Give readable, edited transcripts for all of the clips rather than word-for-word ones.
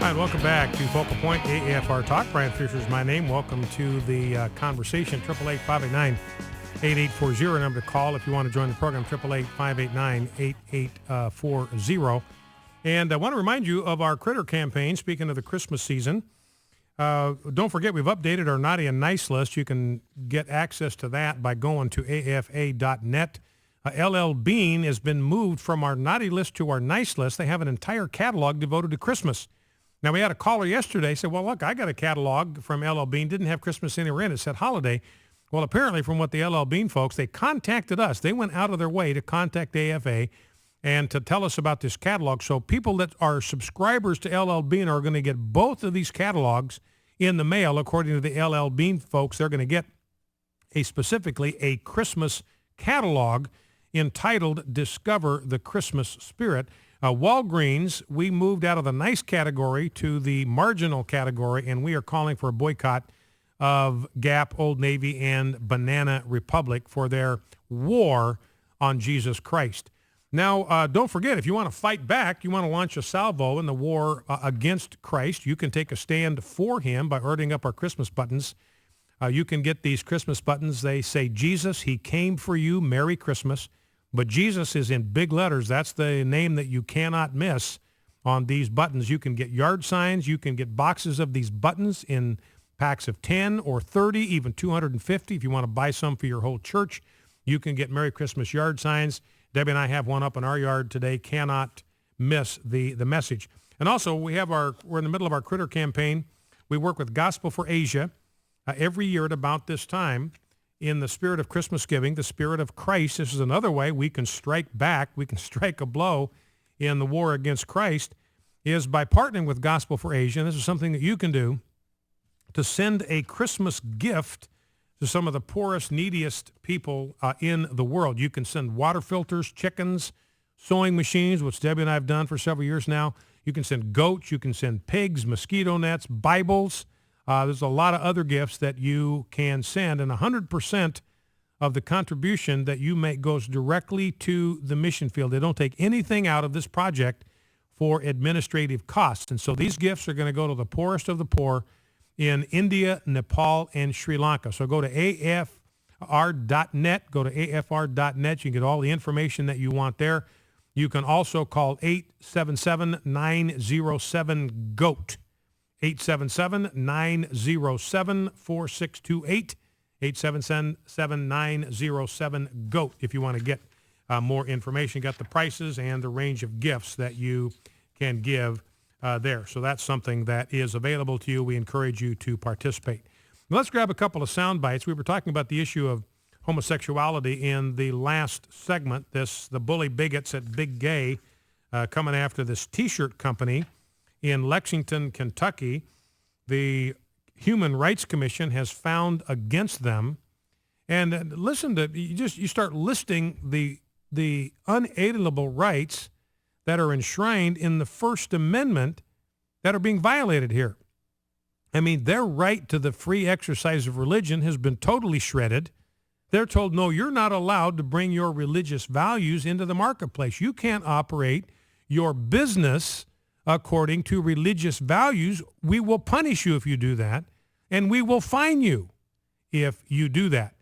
All right, welcome back to Focal Point AAFR Talk. Brian Fisher is my name. Welcome to the conversation. 888-589-8840. Number to call if you want to join the program. 888-589-8840. And I want to remind you of our critter campaign. Speaking of the Christmas season, don't forget we've updated our Naughty and Nice list. You can get access to that by going to afa.net. LL Bean has been moved from our Naughty list to our Nice list. They have an entire catalog devoted to Christmas. Now, we had a caller yesterday said, well, look, I got a catalog from LL Bean, didn't have Christmas anywhere in it, said holiday. Well, apparently from what the LL Bean folks, they contacted us. They went out of their way to contact AFA and to tell us about this catalog. So people that are subscribers to LL Bean are going to get both of these catalogs in the mail. According to the LL Bean folks, they're going to get specifically a Christmas catalog entitled Discover the Christmas Spirit. Walgreens, we moved out of the nice category to the marginal category, and we are calling for a boycott of Gap, Old Navy, and Banana Republic for their war on Jesus Christ. Now, don't forget, if you want to fight back, you want to launch a salvo in the war against Christ, you can take a stand for him by ordering up our Christmas buttons. You can get these Christmas buttons. They say, Jesus, he came for you. Merry Christmas. But Jesus is in big letters. That's the name that you cannot miss on these buttons. You can get yard signs. You can get boxes of these buttons in packs of 10 or 30, even 250. If you want to buy some for your whole church, you can get Merry Christmas yard signs. Debbie and I have one up in our yard today. Cannot miss the message. And also, we're in the middle of our critter campaign. We work with Gospel for Asia every year at about this time. In the spirit of Christmas giving, the spirit of Christ, this is another way we can strike back, we can strike a blow in the war against Christ, is by partnering with Gospel for Asia. And this is something that you can do to send a Christmas gift to some of the poorest, neediest people in the world. You can send water filters, chickens, sewing machines, which Debbie and I have done for several years now. You can send goats, you can send pigs, mosquito nets, Bibles. There's a lot of other gifts that you can send, and 100% of the contribution that you make goes directly to the mission field. They don't take anything out of this project for administrative costs. And so these gifts are going to go to the poorest of the poor in India, Nepal, and Sri Lanka. So go to afr.net. Go to afr.net. You can get all the information that you want there. You can also call 877-907-GOAT. 877-907-4628, 877-907-GOAT if you want to get more information. Got the prices and the range of gifts that you can give there. So that's something that is available to you. We encourage you to participate. Now let's grab a couple of sound bites. We were talking about the issue of homosexuality in the last segment, the bully bigots at Big Gay coming after this T-shirt company in Lexington, Kentucky. The Human Rights Commission has found against them. And listen to, you start listing the unalienable rights that are enshrined in the First Amendment that are being violated here. I mean, their right to the free exercise of religion has been totally shredded. They're told, no, you're not allowed to bring your religious values into the marketplace. You can't operate your business according to religious values. We will punish you if you do that, and we will fine you if you do that.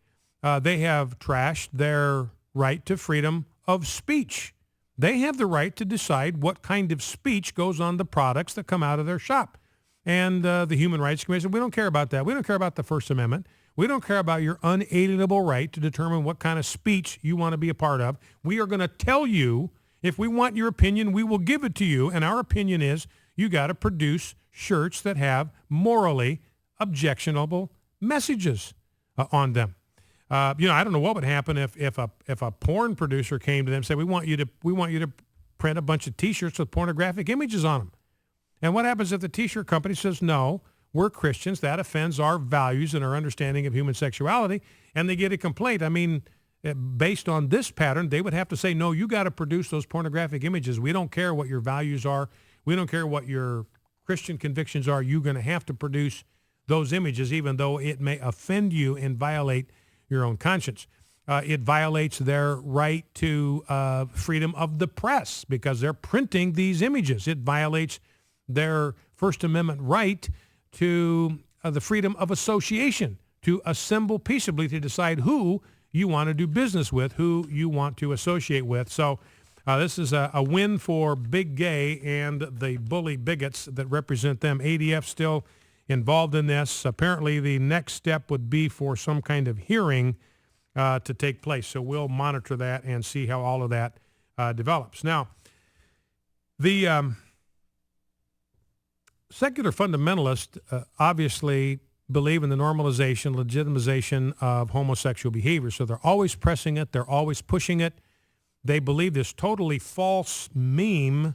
They have trashed their right to freedom of speech. They have the right to decide what kind of speech goes on the products that come out of their shop. And the Human Rights Commission, we don't care about that. We don't care about the First Amendment. We don't care about your unalienable right to determine what kind of speech you want to be a part of. We are going to tell you, if we want your opinion, we will give it to you. And our opinion is you got to produce shirts that have morally objectionable messages on them. I don't know what would happen if a porn producer came to them and said, we want you to print a bunch of T-shirts with pornographic images on them. And what happens if the T-shirt company says, no, we're Christians, that offends our values and our understanding of human sexuality, and they get a complaint? I mean, based on this pattern, they would have to say, no, you got to produce those pornographic images. We don't care what your values are. We don't care what your Christian convictions are. You're going to have to produce those images, even though it may offend you and violate your own conscience. It violates their right to freedom of the press because they're printing these images. It violates their First Amendment right to the freedom of association, to assemble peaceably to decide who you want to do business with, who you want to associate with. So this is a win for Big Gay and the bully bigots that represent them. ADF still involved in this. Apparently the next step would be for some kind of hearing to take place. So we'll monitor that and see how all of that develops. Now, the secular fundamentalists obviously believe in the normalization, legitimization of homosexual behavior. So they're always pressing it. They're always pushing it. They believe this totally false meme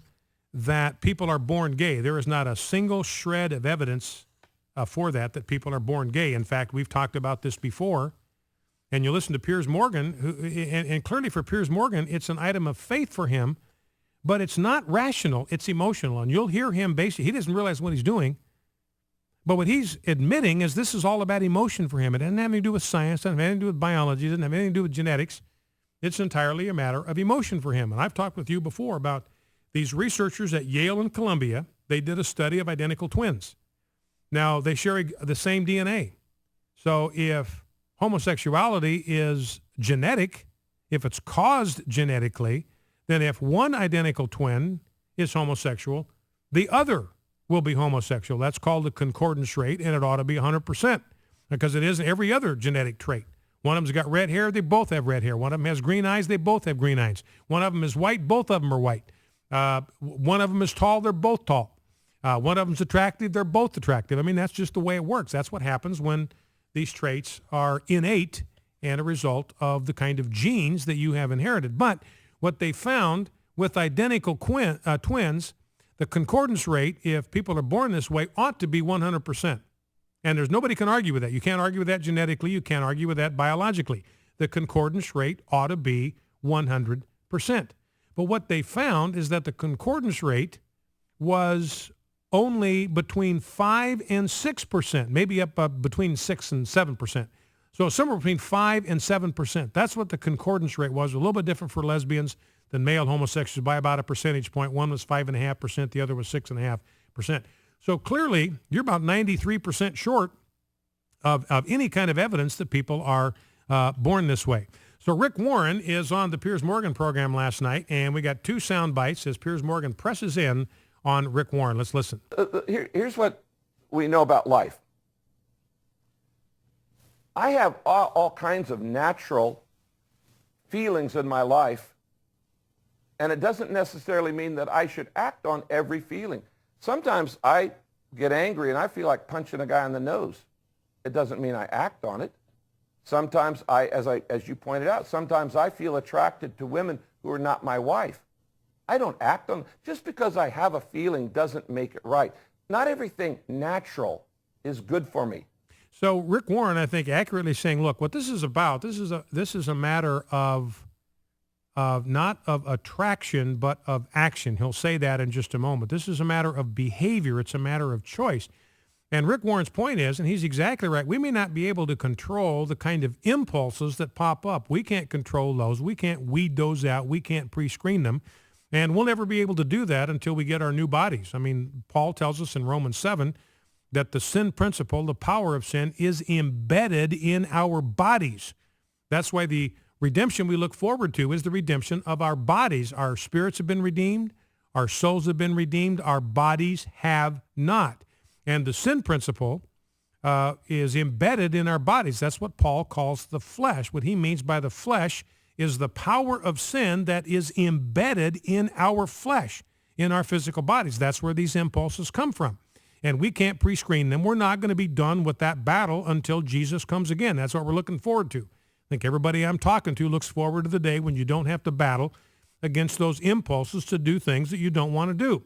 that people are born gay. There is not a single shred of evidence for that people are born gay. In fact, we've talked about this before. And you listen to Piers Morgan, and clearly for Piers Morgan, it's an item of faith for him, but it's not rational. It's emotional. And you'll hear him basically, he doesn't realize what he's doing. But what he's admitting is this is all about emotion for him. It doesn't have anything to do with science. It doesn't have anything to do with biology. It doesn't have anything to do with genetics. It's entirely a matter of emotion for him. And I've talked with you before about these researchers at Yale and Columbia. They did a study of identical twins. Now, they share the same DNA. So if homosexuality is genetic, if it's caused genetically, then if one identical twin is homosexual, the other will be homosexual. That's called the concordance rate, and it ought to be 100% because it is every other genetic trait. One of them's got red hair, they both have red hair. One of them has green eyes, they both have green eyes. One of them is white, both of them are white. One of them is tall, they're both tall. One of them's attractive, they're both attractive. I mean, that's just the way it works. That's what happens when these traits are innate and a result of the kind of genes that you have inherited. But what they found with identical twins, the concordance rate, if people are born this way, ought to be 100%. And there's nobody can argue with that. You can't argue with that genetically. You can't argue with that biologically. The concordance rate ought to be 100%. But what they found is that the concordance rate was only between 5 and 6%, maybe up between 6 and 7%. So somewhere between 5 and 7%. That's what the concordance rate was. A little bit different for lesbians than male homosexuals by about a percentage point. One was 5.5%, the other was 6.5%. So clearly, you're about 93% short of any kind of evidence that people are born this way. So Rick Warren is on the Piers Morgan program last night, and we got two sound bites as Piers Morgan presses in on Rick Warren. Let's listen. Here's what we know about life. I have all kinds of natural feelings in my life, and it doesn't necessarily mean that I should act on every feeling. Sometimes I get angry and I feel like punching a guy in the nose. It doesn't mean I act on it. Sometimes as you pointed out, sometimes I feel attracted to women who are not my wife. I don't act on it. Just because I have a feeling doesn't make it right. Not everything natural is good for me. So Rick Warren, I think, accurately saying, look, what this is about, this is a matter of not of attraction, but of action. He'll say that in just a moment. This is a matter of behavior. It's a matter of choice. And Rick Warren's point is, and he's exactly right, we may not be able to control the kind of impulses that pop up. We can't control those. We can't weed those out. We can't pre-screen them. And we'll never be able to do that until we get our new bodies. I mean, Paul tells us in Romans 7 that the sin principle, the power of sin, is embedded in our bodies. That's why the redemption we look forward to is the redemption of our bodies. Our spirits have been redeemed. Our souls have been redeemed. Our bodies have not. And the sin principle is embedded in our bodies. That's what Paul calls the flesh. What he means by the flesh is the power of sin that is embedded in our flesh, in our physical bodies. That's where these impulses come from. And we can't pre-screen them. We're not going to be done with that battle until Jesus comes again. That's what we're looking forward to. I think everybody I'm talking to looks forward to the day when you don't have to battle against those impulses to do things that you don't want to do.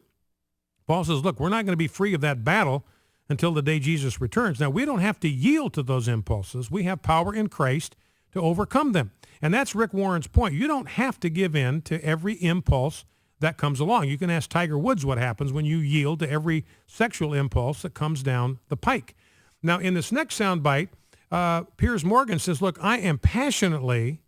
Paul says, look, we're not going to be free of that battle until the day Jesus returns. Now, we don't have to yield to those impulses. We have power in Christ to overcome them. And that's Rick Warren's point. You don't have to give in to every impulse that comes along. You can ask Tiger Woods what happens when you yield to every sexual impulse that comes down the pike. Now, in this next soundbite, Piers Morgan says, look, I am passionately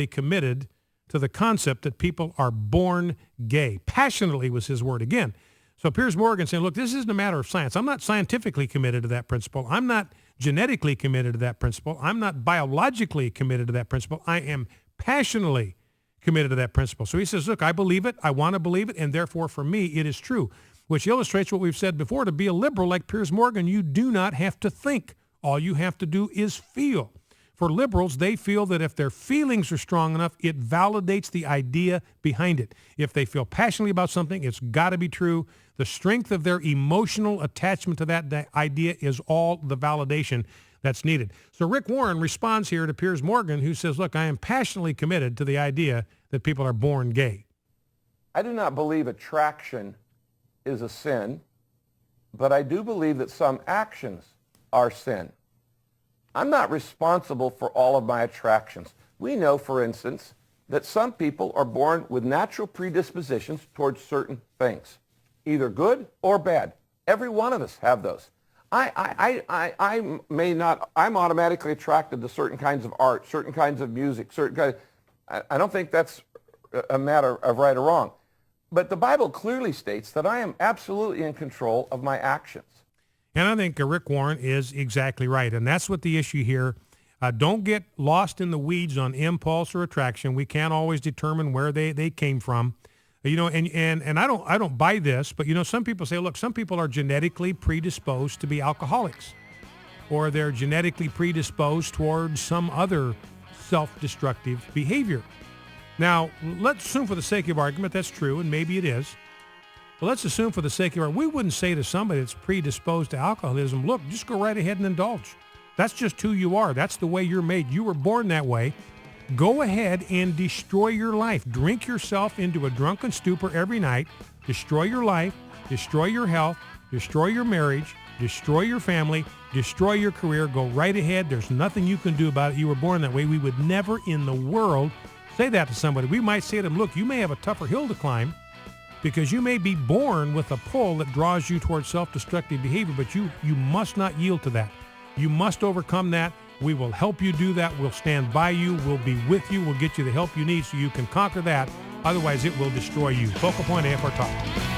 committed to the concept that people are born gay. Passionately was his word again. So Piers Morgan saying, look, this isn't a matter of science. I'm not scientifically committed to that principle. I'm not genetically committed to that principle. I'm not biologically committed to that principle. I am passionately committed to that principle. So he says, look, I believe it. I want to believe it. And therefore, for me, it is true, which illustrates what we've said before. To be a liberal like Piers Morgan, you do not have to think. All you have to do is feel. For liberals, they feel that if their feelings are strong enough, it validates the idea behind it. If they feel passionately about something, it's got to be true. The strength of their emotional attachment to that idea is all the validation that's needed. So Rick Warren responds here to Piers Morgan, who says, look, I am passionately committed to the idea that people are born gay. I do not believe attraction is a sin, but I do believe that some actions are sin. I'm not responsible for all of my attractions. We know, for instance, that some people are born with natural predispositions towards certain things, either good or bad. Every one of us have those. I may not, I'm automatically attracted to certain kinds of art, certain kinds of music, I don't think that's a matter of right or wrong. But the Bible clearly states that I am absolutely in control of my actions. And I think Rick Warren is exactly right. And that's what the issue here. Don't get lost in the weeds on impulse or attraction. We can't always determine where they came from. And I don't buy this, but some people say, look, some people are genetically predisposed to be alcoholics, or they're genetically predisposed towards some other self-destructive behavior. Now, let's assume for the sake of argument that's true, and maybe it is. But let's assume for the sake of argument, we wouldn't say to somebody that's predisposed to alcoholism, look, just go right ahead and indulge. That's just who you are. That's the way you're made. You were born that way. Go ahead and destroy your life. Drink yourself into a drunken stupor every night. Destroy your life. Destroy your health. Destroy your marriage. Destroy your family. Destroy your career. Go right ahead. There's nothing you can do about it. You were born that way. We would never in the world say that to somebody. We might say to them, look, you may have a tougher hill to climb because you may be born with a pull that draws you towards self-destructive behavior, but you must not yield to that. You must overcome that. We will help you do that. We'll stand by you. We'll be with you. We'll get you the help you need so you can conquer that. Otherwise, it will destroy you. Focal Point AFR Talk.